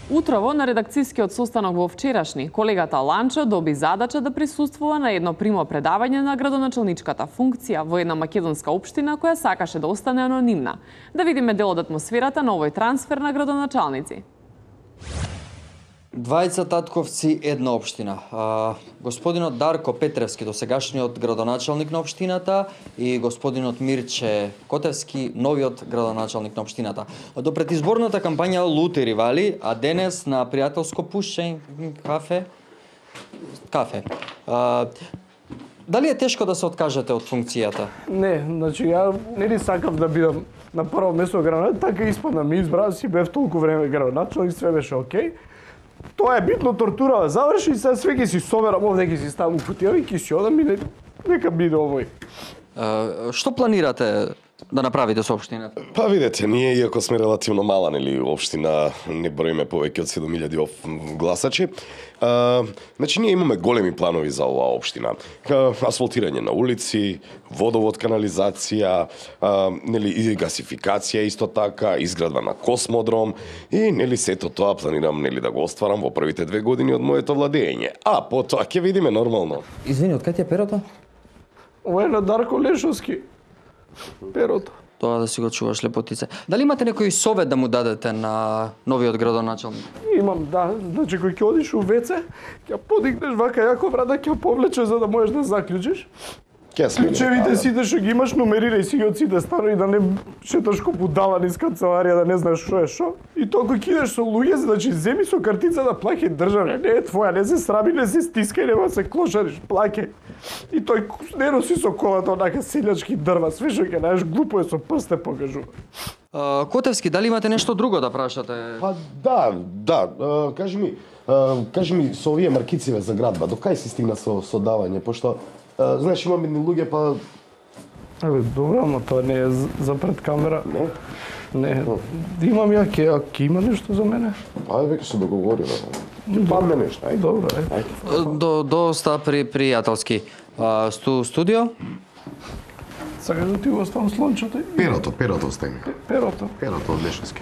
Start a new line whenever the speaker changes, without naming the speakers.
Утрово на редакцијскиот состанок во вчерашни, колегата Ланчо доби задача да присуствува на едно примо предавање на градоначалничката функција во една македонска општина која сакаше да остане анонимна. Да видиме дел од атмосферата на овој трансфер на градоначалници.
Двајца татковци, една општина. Господинот Дарко Петревски, досегашниот градоначалник на општината, и господинот Мирче Котевски, новиот градоначалник на општината. До предизборната кампања лути ривали, а денес на пријателско пушење кафе. Дали е тешко да се откажете од функцијата?
Не, значи ја не сакав да бидам на прво место градоначалник, така испадна ми избра, си бев толку време градоначалник, све беше окей. Тоа е битно, тортура да заврши и сега све ќе си соберам овде, ќе си ставам кутија и ќе си одам и нека биде овој.
Што планирате да направите со општината?
Па видете, ние иако сме релативно мала, нели, општина, не броиме повеќе од 7000 гласачи. Значи ние имаме големи планови за оваа општина. Асфалтирање на улици, водовод, канализација, нели и гасификација исто така, изградба на космодром и нели сето тоа планирам нели да го остварам во првите 2 години од моето владење. А потоа ќе видиме нормално.
Извини, од кај ти е перото?
Ова е на Дарко Лешовски. Перото.
Тоа да си го чуваш лепотице. Дали имате некој совет да му дадете на новиот градоначалник?
Имам, да. Значи, кој ќе одиш у ВЦ, ќе подигнеш вака јако врата, ќе повлече за да можеш да заклучиш. Клучевите сите што ги имаш, номерирај си ги од сите станови, да не шеташ ко будала низ канцеларија, да не знаеш што е што. И толку ќе идеш со луѓе, значи земи со картица да плаќај држава. Не е твоја, не се срами, не се стискај, нема се клошариш, плаќај. И тој не носи со колата онака селјачки дрва, све што ќе најдеш глупо е со прсте покажува.
Котевски, дали имате нешто друго да прашате?
Па да, кажи ми со овие маркициве за градба, до кај си стигна со давање, пошто знаеш имам едни луѓе па
Добро, ама тоа не е за пред камера. Не. Имам ја ќе има нешто за мене.
Па веќе се договориме. Падне нешто, ајде.
Добро, ајде.
Доста пријателски. Студио?
Сакаш да ти го оставам слончето?
Перото остави.
Перото.
Перото од Лешовски.